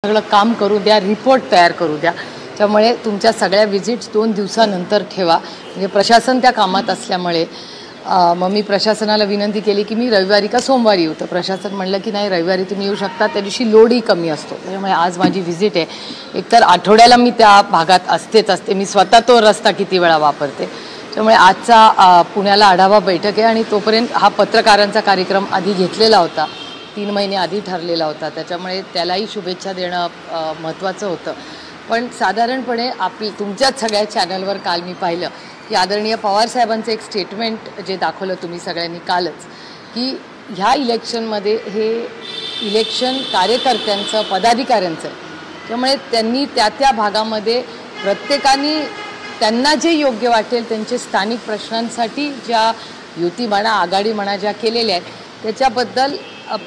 सगळं काम करू द्या, रिपोर्ट तयार करू द्या। त्यामुळे तुमच्या सगळ्या विजिट्स 2 दिवसानंतर ठेवा। म्हणजे प्रशासन त्या कामात असल्यामुळे मग मी प्रशासनाला विनंती केली की मी रविवारी का सोमवारी येऊ। तर प्रशासन म्हणलं की नाही, रविवारी तुम्ही येऊ शकता, त्या दिवशी लोडही कमी असतो। त्यामुळे आज माझी व्हिजिट आहे। एकतर आठवड्याला मी त्या भागात असते। मी स्वतः तो रस्ता किती वेळा वापरते। त्यामुळे आजचा पुण्याला आढावा बैठक आहे आणि तोपर्यंत हा पत्रकारांचा कार्यक्रम आधी घेतलेला होता, 3 महिने आधी ठरलेला होता। त्याच्यामुळे त्यालाही शुभेच्छा देणं महत्त्वाचं होतं। पण साधारणपणे तुमच्याच सगळ्या चॅनलवर काल मी पाहिलं की आदरणीय पवार साहेबांचं एक स्टेटमेंट जे दाखवलं तुम्ही सगळ्यांनी कालच, की ह्या इलेक्शनमध्ये हे इलेक्शन कार्यकर्त्यांचं, पदाधिकाऱ्यांचं आहे। त्यामुळे त्यांनी त्या भागामध्ये प्रत्येकाने त्यांना जे योग्य वाटेल त्यांचे स्थानिक प्रश्नांसाठी ज्या युती म्हणा, आघाडी म्हणा, ज्या केलेल्या आहेत त्याच्याबद्दल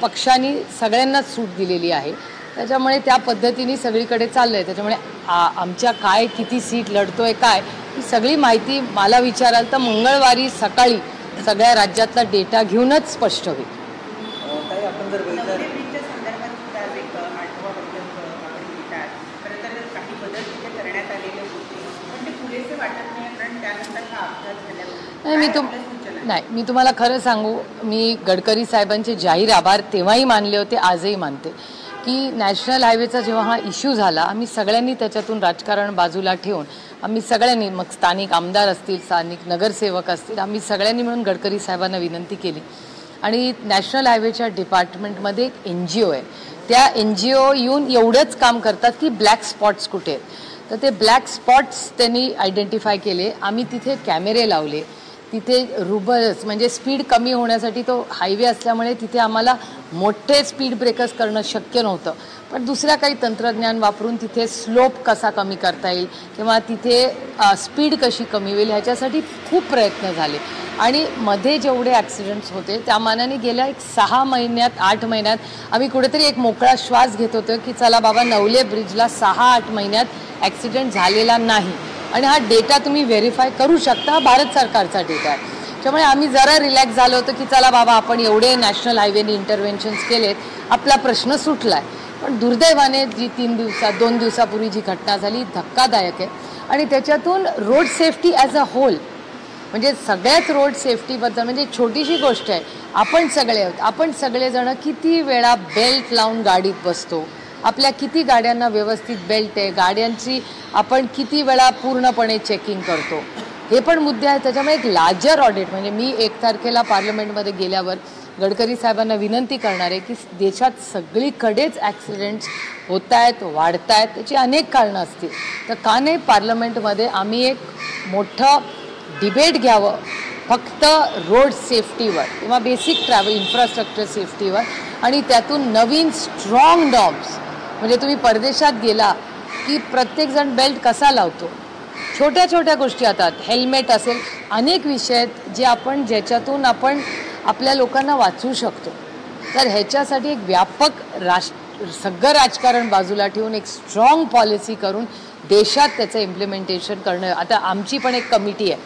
पक्षांनी सगळ्यांनाच सूट दिलेली आहे। त्याच्यामुळे त्या पद्धतीने सगळीकडे चाललं आहे। त्याच्यामुळे आमच्या काय किती सीट लढतोय काय ही सगळी माहिती मला विचाराल तर मंगळवारी सकाळी सगळ्या राज्यातला डेटा घेऊनच स्पष्ट होईल। आपण जर मी तुम्हाला खरं सांगू, मी गडकरी साहेबांचे जाहीर आभार तेव्हाही मानले होते, आजही मानते की नॅशनल हायवेचा जेव्हा हा इश्यू झाला, आम्ही सगळ्यांनी त्याच्यातून राजकारण बाजूला ठेवून आम्ही सगळ्यांनी, मग स्थानिक आमदार असतील, स्थानिक नगरसेवक असतील, आम्ही सगळ्यांनी मिळून गडकरी साहेबांना विनंती केली। आणि नॅशनल हायवेच्या डिपार्टमेंटमध्ये एक NGO आहे, त्या NGO येऊन एवढंच काम करतात की ब्लॅक स्पॉट्स कुठे आहेत, तर ते ब्लॅक स्पॉट्स त्यांनी आयडेंटिफाय केले। आम्ही तिथे कॅमेरे लावले, तिथे रुबल्स म्हणजे स्पीड कमी होण्यासाठी तो हायवे असल्यामुळे तिथे आम्हाला मोठे स्पीड ब्रेकर्स करणं शक्य नव्हतं, पण दुसऱ्या काही तंत्रज्ञान वापरून तिथे स्लोप कसा कमी करता येईल किंवा तिथे स्पीड कशी कमी होईल ह्याच्यासाठी खूप प्रयत्न झाले। आणि मध्ये जेवढे ॲक्सिडेंट्स होते त्या मानाने गेल्या 6 महिन्यात 8 महिन्यात आम्ही कुठेतरी एक मोकळा श्वास घेत होतो की चला बाबा, नवले ब्रिजला 6-8 महिन्यात ॲक्सिडेंट झालेला नाही। आणि हा डेटा तुम्ही व्हेरीफाय करू शकता, भारत सरकारचा डेटा आहे। त्यामुळे आम्ही जरा रिलॅक्स झालो होतो की चला बाबा, आपण एवढे नॅशनल हायवेने इंटरव्हेन्शन्स केलेत, आपला प्रश्न सुटला आहे। पण दुर्दैवाने जी 2 दिवसापूर्वी जी घटना झाली धक्कादायक आहे। आणि त्याच्यातून road safety as a whole, म्हणजे सगळ्याच रोड सेफ्टीबद्दल, म्हणजे छोटीशी गोष्ट आहे, आपण सगळेजण किती वेळा बेल्ट लावून गाडीत बसतो, आपल्या किती गाड्यांना व्यवस्थित बेल्ट आहे, गाड्यांची आपण किती वेळा पूर्णपणे चेकिंग करतो, हे पण मुद्दे आहेत। त्याच्यामुळे एक लार्जर ऑडिट, म्हणजे मी 1 तारखेला पार्लमेंटमध्ये गेल्यावर गडकरी साहेबांना विनंती करणार आहे की देशात सगळीकडेच ॲक्सिडेंट्स होत आहेत, वाढत आहेत, त्याची अनेक कारणं असतील, तर का नाही पार्लमेंटमध्ये आम्ही एक मोठं डिबेट घ्यावं फक्त रोड सेफ्टीवर किंवा बेसिक ट्रॅव्हल इन्फ्रास्ट्रक्चर सेफ्टीवर, आणि त्यातून नवीन स्ट्रॉंग नॉर्म्स, म्हणजे तुम्ही परदेशात गेला की प्रत्येकजण बेल्ट कसा लावतो, छोट्या छोट्या गोष्टी आता हेल्मेट असेल, अनेक विषय आहेत ज्याच्यातून आपण आपल्या लोकांना वाचवू शकतो। तर ह्याच्यासाठी एक व्यापक सगळं राजकारण बाजूला ठेवून एक स्ट्रॉंग पॉलिसी करून देशात त्याचं इम्प्लिमेंटेशन करणं। आता आमची पण एक कमिटी आहे,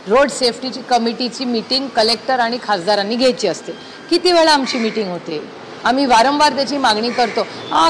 रोड सेफ्टीची कमिटीची मीटिंग कलेक्टर आणि खासदारांनी घ्यायची असते। किती वेळा आमची मीटिंग होते, आम्ही वारंवार त्याची मागणी करतो,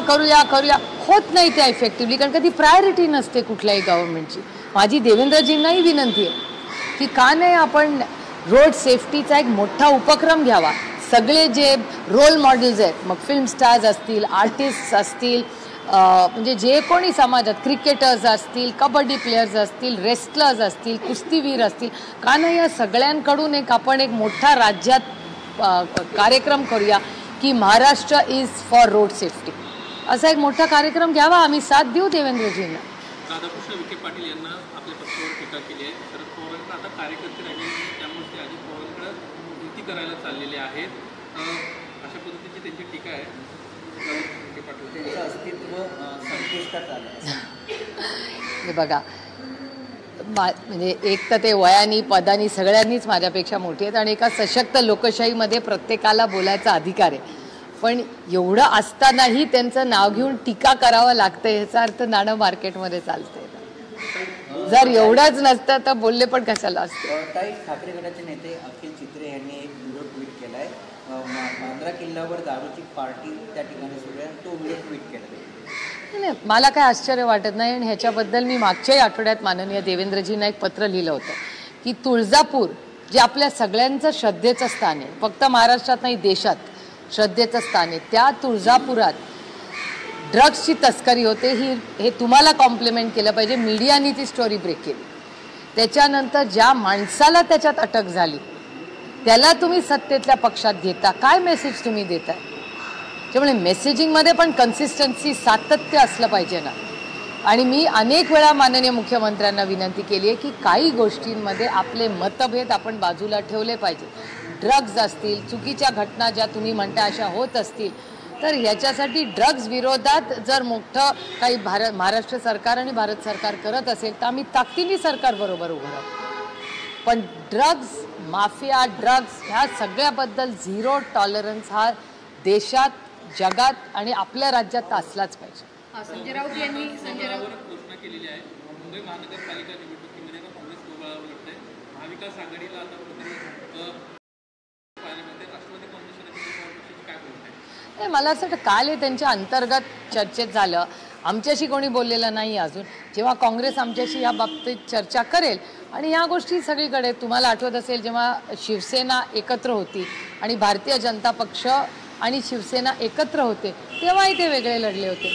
करूया, होत नाही त्या इफेक्टिव्हली, कारण का ती प्रायोरिटी नसते कुठल्याही गव्हर्नमेंटची। माझी देवेंद्रजींनाही विनंती आहे की का नाही आपण रोड सेफ्टीचा एक मोठा उपक्रम घ्यावा। सगळे जे रोल मॉडेल्स आहेत, मग फिल्म स्टार्स असतील, आर्टिस्ट असतील, म्हणजे जे कोणी समाजात, क्रिकेटर्स असतील, कबड्डी प्लेयर्स असतील, रेस्लर्स असतील, कुस्तीवीर असतील, का नाही या सगळ्यांकडून आपण एक मोठा राज्यात कार्यक्रम करूया की Maharashtra is for road safety, असा एक मोठा कार्यक्रम घ्यावा। आम्ही साथ देऊ देवेंद्रजींना। राधाकृष्ण विखे पाटील यांना आपल्या पक्षावर टीका केली आहे। शरद पवारांकडे आता कार्यकर्ते राहिले, त्यामुळे ते अजित पवारांकडे युती करायला चाललेले आहेत, अशा पद्धतीची त्यांची टीका आहे। विखे पाटील त्यांचं अस्तित्व संपुष्टात आलं। हे बघा, म्हणजे एक तर ते वयानी पदानी सगळ्यांनीच माझ्यापेक्षा मोठी आहेत आणि एका सशक्त लोकशाहीमध्ये प्रत्येकाला बोलायचा अधिकार आहे, पण एवढं असतानाही त्यांचं नाव घेऊन टीका करावं लागतं, ह्याचा अर्थ नाणं मार्केटमध्ये चालतंय। जर एवढंच नसतं तर बोलले पण कशाला असतं। ठाकरे गटाचे नेते अखिल चित्रे यांनी एक व्हिडिओ ट्विट केलाय, मांजरा किल्ल्यावर दारूची पार्टी त्या ठिकाणी सुरू आहे, तो व्हिडिओ ट्विट केला। नाही, मला काय आश्चर्य वाटत नाही. आणि ह्याच्याबद्दल मी मागच्याही आठवड्यात माननीय देवेंद्रजींना एक पत्र लिहिलं होतं की तुळजापूर जे आपल्या सगळ्यांचं श्रद्धेचं स्थान आहे, फक्त महाराष्ट्रात नाही देशात श्रद्धेचं स्थान आहे, त्या तुळजापुरात ड्रग्सची तस्करी होते हे तुम्हाला कॉम्प्लिमेंट केलं पाहिजे. मीडियाने ती स्टोरी ब्रेक केली. त्याच्यानंतर ज्या माणसाला त्याच्यात अटक झाली त्याला तुम्ही सत्तेतल्या पक्षात घेता, काय मेसेज तुम्ही देताय? त्यामुळे मेसेजिंगमध्ये पण कन्सिस्टन्सी, सातत्य असलं पाहिजे ना. आणि मी अनेक वेळा माननीय मुख्यमंत्र्यांना विनंती केली आहे की काही गोष्टींमध्ये आपले मतभेद आपण बाजूला ठेवले पाहिजे. ड्रग्ज असतील, चुकीच्या घटना ज्या तुम्ही म्हणता अशा होत असतील, तर ह्याच्यासाठी ड्रग्ज विरोधात जर मोठं काही महाराष्ट्र सरकार आणि भारत सरकार करत असेल तर आम्ही ताकदीने सरकारबरोबर उभं राहू. पण ड्रग्ज माफिया, ड्रग्ज ह्या सगळ्याबद्दल झिरो टॉलरन्स हा देशात, जगात आणि आपल्या राज्यात असलाच पाहिजे. संजय राऊत यांनी घोषणा केलेली आहे. मुंबई महानगरपालिका निवडणुकीमध्ये काँग्रेस गोबाळा उलटते. महाविकास आघाडीला आता कुठेतरी राष्ट्रवादी काँग्रेस काय बोलत आहे? मला असं वाटतं काल हे त्यांच्या अंतर्गत चर्चेत झालं. आमच्याशी कोणी बोललेलं नाही अजून. जेव्हा काँग्रेस आमच्याशी या बाबतीत चर्चा करेल आणि ह्या गोष्टी सगळीकडे, तुम्हाला आठवत असेल जेव्हा शिवसेना एकत्र होती आणि भारतीय जनता पक्ष आणि शिवसेना एकत्र होते तेव्हाही ते वेगळे लढले होते.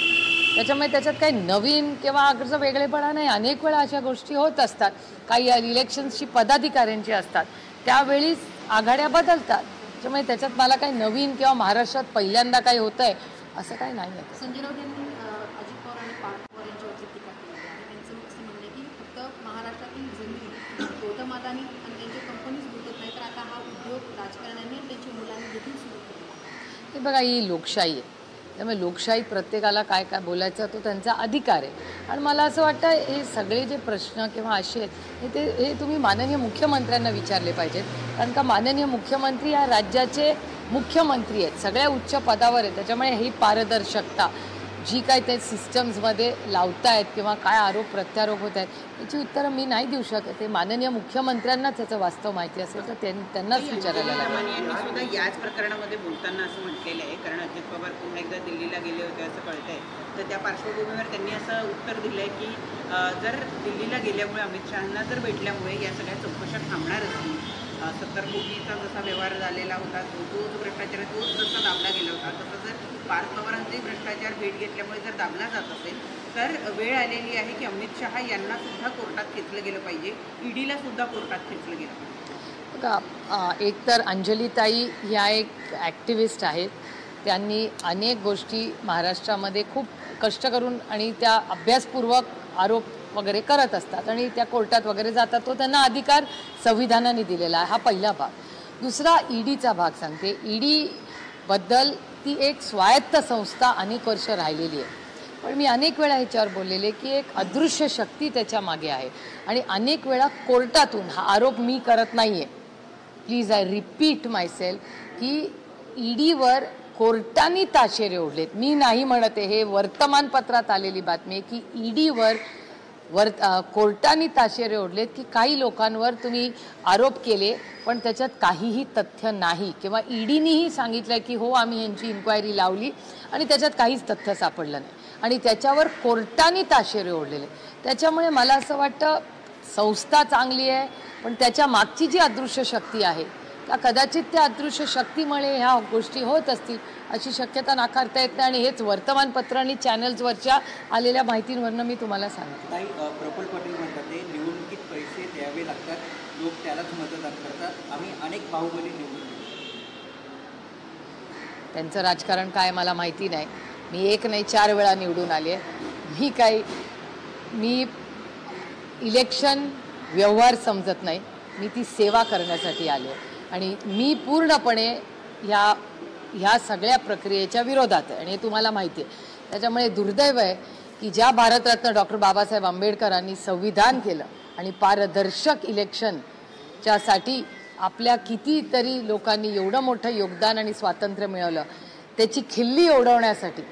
त्याच्यामुळे त्याच्यात काही नवीन किंवा अगरचं वेगळेपणा नाही. अनेक वेळा अशा गोष्टी होत असतात. काही इलेक्शन्सची पदाधिकाऱ्यांची असतात, त्यावेळीच आघाड्या बदलतात. त्याच्यामुळे त्याच्यात मला काही नवीन किंवा महाराष्ट्रात पहिल्यांदा काही होत आहे असं काही नाही आहे. संजय राऊत यांनी अजित पवार आणि पार्थ पवार यांच्यावरती टीका केली आहे. त्यांचं असं म्हणणं आहे की फक्त महाराष्ट्रातील जमीन गौतम अदानी आणि त्यांच्या कंपनीज लुटत नाही, तर आता हा उद्योग राजकारण्यांनी त्यांच्या मुलांनी देखील सुरू केला. हे बघा, ही लोकशाही आहे. त्यामुळे लोकशाहीत प्रत्येकाला काय काय बोलायचं तो त्यांचा अधिकार आहे. आणि मला असं वाटतं हे सगळे जे प्रश्न किंवा असे आहेत हे तुम्ही माननीय मुख्यमंत्र्यांना विचारले पाहिजेत. कारण का माननीय मुख्यमंत्री या राज्याचे मुख्यमंत्री आहेत, सगळ्या उच्च पदावर आहेत. त्याच्यामुळे ही पारदर्शकता जी काय ते सिस्टम्समध्ये लावतायत किंवा काय आरोप प्रत्यारोप होत आहेत याची उत्तरं मी नाही देऊ शकत. ते माननीय मुख्यमंत्र्यांनाच त्याचं वास्तव माहिती असेल तर त्यांनाच विचारायला लागेल. यांनी सुद्धा याच प्रकरणामध्ये बोलताना असं म्हटलेलं आहे, कारण अजित पवार पुन्हा एकदा दिल्लीला गेले होते असं कळतंय. तर त्या पार्श्वभूमीवर त्यांनी असं उत्तर दिलं आहे की जर दिल्लीला गेल्यामुळे अमित शहांना जर भेटल्यामुळे या सगळ्या चौकशा थांबणार असतील, 70 कोटीचा जसा व्यवहार झालेला होता तो भ्रष्टाचार तो जसा दाबला गेला होता, तसं जर पार्थ पवारांचे भ्रष्टाचार भेट घेतल्यामुळे जर दाबला जात असेल तर वेळ आलेली आहे की अमित शहा यांना सुद्धा कोर्टात खेचलं गेलं पाहिजे, ईडीला सुद्धा कोर्टात खेचलं गेलं पाहिजे. बघा, एकतर अंजलीताई ह्या एक ॲक्टिव्हिस्ट आहेत. त्यांनी अनेक गोष्टी महाराष्ट्रामध्ये खूप कष्ट करून आणि त्या अभ्यासपूर्वक आरोप वगैरे करत असतात आणि त्या कोर्टात वगैरे जातात. तो त्यांना अधिकार संविधानाने दिलेला आहे. हा पहिला भाग. दुसरा ईडीचा भाग सांगते. ईडीबद्दल ती एक स्वायत्त संस्था अनेक वर्ष राहिलेली आहे. पण मी अनेक वेळा ह्याच्यावर बोललेले की एक अदृश्य शक्ती त्याच्या मागे आहे आणि अनेक वेळा कोर्टातून हा आरोप मी करत नाही आहे. प्लीज आय रिपीट मायसेल्फ की ईडीवर कोर्टाने ताशेरे ओढलेत. मी नाही म्हणते, हे वर्तमानपत्रात आलेली बातमी आहे की ईडीवर कोर्टाने ताशेरे ओढलेत की काही लोकांवर तुम्ही आरोप केले पण त्याच्यात काहीही तथ्य नाही किंवा ईडीनेही सांगितलं की हो आम्ही यांची इन्क्वायरी लावली आणि त्याच्यात काहीच तथ्य सापडलं नाही आणि त्याच्यावर कोर्टाने ताशेरे ओढलेले. त्याच्यामुळे मला असं वाटतं संस्था चांगली आहे पण त्याच्या मागची जी अदृश्य शक्ती आहे त्या कदाचित त्या अदृश्य शक्तीमुळे ह्या गोष्टी होत असतील अशी शक्यता नाकारता येत नाही. आणि हेच वर्तमानपत्र आणि चॅनल्सवरच्या आलेल्या माहितींवरनं मी तुम्हाला सांगते. ताई, प्रफुल्ल पटेल म्हणतात ते निवडणुकीत पैसे द्यावे लागतात, लोक त्यालाच मतदान करतात, आम्ही अनेक बाहुबली निवडून. त्यांचं राजकारण काय मला माहिती नाही. मी एक नाही 4 वेळा निवडून आले आहे. मी इलेक्शन व्यवहार समजत नाही, मी ती सेवा करण्यासाठी आले आणि मी पूर्णपणे ह्या सगळ्या प्रक्रियेच्या विरोधात आहे आणि हे तुम्हाला माहिती आहे. त्याच्यामुळे दुर्दैव आहे की ज्या भारतरत्न डॉक्टर बाबासाहेब आंबेडकरांनी संविधान केलं आणि पारदर्शक इलेक्शनच्यासाठी आपल्या कितीतरी लोकांनी एवढं मोठं योगदान आणि स्वातंत्र्य मिळवलं, त्याची खिल्ली उडवण्यासाठी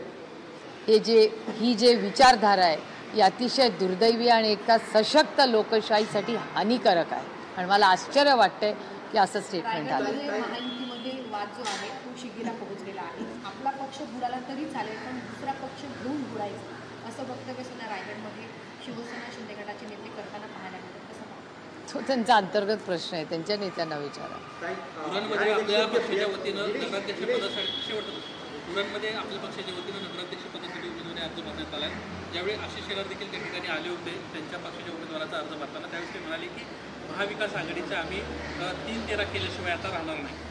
ही जे विचारधारा आहे ही अतिशय दुर्दैवी आणि एका सशक्त लोकशाहीसाठी हानिकारक आहे. आणि मला आश्चर्य वाटतंय की असं स्टेटमेंट आलं. महायुतीमध्ये वाद जो आहे तो शिगेला पोहोचलेला आहे. आपला पक्ष बुडाला तरी चालेल पण दुसरा पक्ष घेऊन बुडायचा असं वक्तव्य सुद्धा रायगडमध्ये शिवसेना शिंदे गटाचे नेते करताना पाहायला मिळतं, कसं पाहता? तो त्यांचा अंतर्गत प्रश्न आहे, त्यांच्या नेत्यांना विचारा. उरणमध्ये आपल्या पक्षाच्या वतीनं नगराध्यक्ष पदासाठी शेवटचं प्रश्न. उरणमध्ये आपल्या पक्षाच्या वतीनं नगराध्यक्ष पदासाठी उमेदवारी अर्ज भरण्यात आला आहे. ज्यावेळी आशिष शेलार देखील त्या ठिकाणी आले होते त्यांच्या पक्षाच्या उमेदवाराचा अर्ज भरताना, त्यावेळेस ते म्हणाले की महाविकास आघाडीचा आम्ही 3-13 केल्याशिवाय आता राहणार नाही.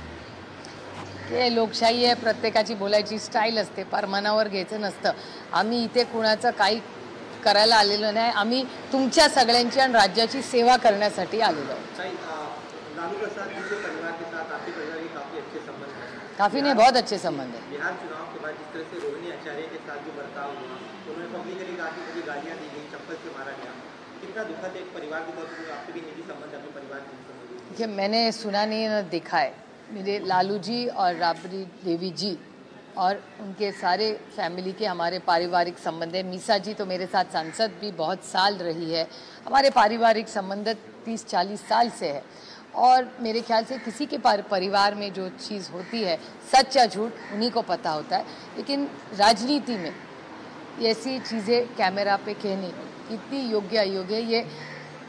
हे लोकशाही आहे, प्रत्येकाची बोलायची स्टाईल असते, फार मनावर घ्यायचं नसतं. आम्ही इथे कुणाचं काही करायला आलेलो नाही, आम्ही तुमच्या सगळ्यांची आणि राज्याची सेवा करण्यासाठी आलेलो आहोत. लालू प्रसाद जी के परिवार के साथ आपके परिवार के काफ़ी अच्छे संबंध हैं। काफ़ी नहीं, बहुत अच्छे संबंध है. बिहार चुनाव के बाद जिस तरह से रोहिणी आचार्य के साथ जो बर्ताव हुआ, उन्होंने पब्लिकली कहा कि मुझे गालियाँ दी गई, चप्पल से मारा गया, कितना दुखद एक परिवार के तौर पर आपके भी निजी संबंध अपने परिवार के संबंध? देखिए, मैंने सुना नहीं है, देखा है. मेरे लालू जी और राबड़ी देवी जी और उनके सारे फैमिली के हमारे पारिवारिक संबंध है. मीसा जी तो मेरे साथ सांसद भी बहुत साल रही है. हमारे पारिवारिक संबंध 30-40 साल से है और मेरे ख्याल से किसी के परिवार में जो चीज़ होती है, सच या झूठ उन्हीं को पता होता है. लेकिन राजनीति में ऐसी चीज़ें कैमरा पे कहनी कितनी योग्य अयोग्य, ये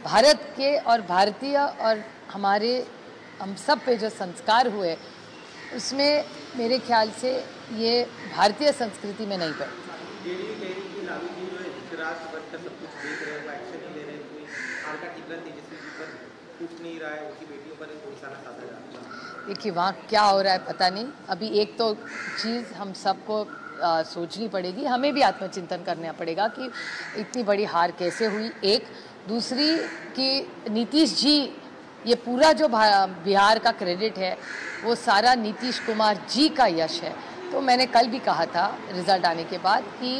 भारत के और भारतीय और हमारे हम सब पे जो संस्कार हुए उसमें मेरे ख्याल से ये भारतीय संस्कृति में नहीं पड़ती. लालू जी जो है धृतराष्ट्र बनकर सब कुछ देख रहे हैं, वो एक्शन नहीं ले रहे, कोई हाल का टिकला तेजस्वी जी पर कुछ नहीं रहा है, उनकी बेटियों पर निशाना साधा जा रहा है. देखिए, वहाँ क्या हो रहा है पता नहीं. अभी एक तो चीज़ हम सबको सोचनी पड़ेगी, हमें भी आत्मचिंतन करना पड़ेगा कि इतनी बड़ी हार कैसे हुई. एक दूसरी कि नीतीश जी, ये पूरा जो बिहार का क्रेडिट है वो सारा नीतीश कुमार जी का यश है. तो मैंने कल भी कहा था रिजल्ट आने के बाद कि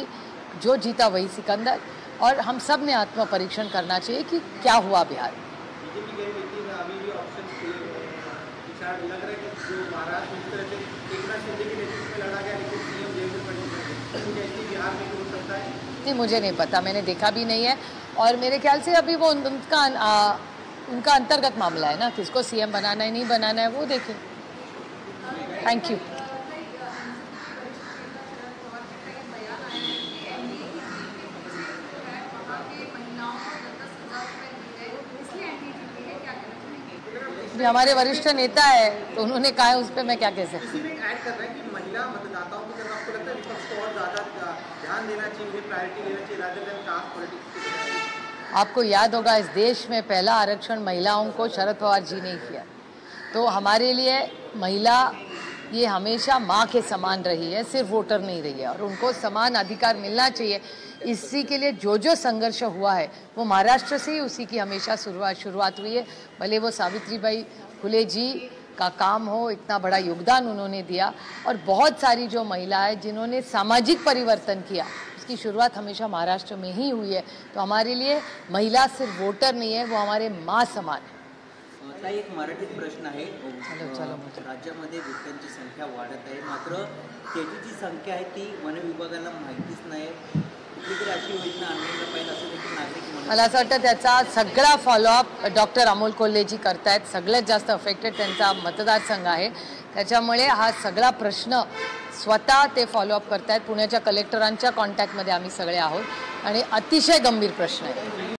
जो जीता वही सिकंदर, और हम सब ने आत्म परीक्षण करना चाहिए कि क्या हुआ बिहार. बीजेपी कह रही थी अभी भी ऑप्शन खुले हुए हैं, विचार लग रहा है कि जो महाराष्ट्र में इस तरह से एकनाथ शिंदे के नेतृत्व में लड़ा गया लेकिन सीएम जेल में पड़ी है, कुछ ऐसी बिहार में हो सकता है? नहीं, मुझे नहीं पता, मैंने देखा भी नहीं है. और मेरे ख्याल से अभी वो उनका अंतर्गत मामला है ना, किसको सीएम बनाना है नहीं बनाना है वो देखें. Thank you. हमारे वरिष्ठ नेता है तो उन्होंने कहा है, उस पर मैं क्या कह सकती हूँ. ऐड कर रहा है कि महिला मतदाताओं की तरफ आपको लगता है विपक्ष को और ज़्यादा ध्यान देना चाहिए, उन्हें प्रायोरिटी देना चाहिए रादर देन कास्ट पॉलिटिक्स. आपको याद होगा, इस देश में पहला आरक्षण महिलाओं को शरद पवार जी ने किया. तो हमारे लिए महिला ये हमेशा माँ के समान रही है, सिर्फ वोटर नहीं रही है, और उनको समान अधिकार मिलना चाहिए. इसी के लिए जो संघर्ष हुआ है वो महाराष्ट्र से ही उसी की हमेशा शुरुआत हुई है. भले वो सावित्रीबाई फुले जी का काम हो, इतना बड़ा योगदान उन्होंने दिया, और बहुत सारी जो महिलाएं जिन्होंने सामाजिक परिवर्तन किया उसकी शुरुआत हमेशा महाराष्ट्र में ही हुई है. तो हमारे लिए महिला सिर्फ वोटर नहीं है, वो हमारे माँ समान है. एक मराठीत प्रश्न आहे. राज्यामध्ये बिबट्यांची संख्या वाढत आहे, मात्र त्याची जी संख्या आहे ती वन विभागाला माहितीच नाही. कुठलीतरी अशी योजना आणली पाहिजे असं देखील नागरिक मला असं वाटतं त्याचा सगळा फॉलोअप डॉक्टर अमोल कोल्हेजी करतायत. सगळ्यात जास्त अफेक्टेड त्यांचा मतदारसंघ आहे, त्याच्यामुळे हा सगळा प्रश्न स्वतः ते फॉलोअप करतायत. पुण्याच्या कलेक्टरांच्या कॉन्टॅक्टमध्ये आम्ही सगळे आहोत आणि अतिशय गंभीर प्रश्न आहे.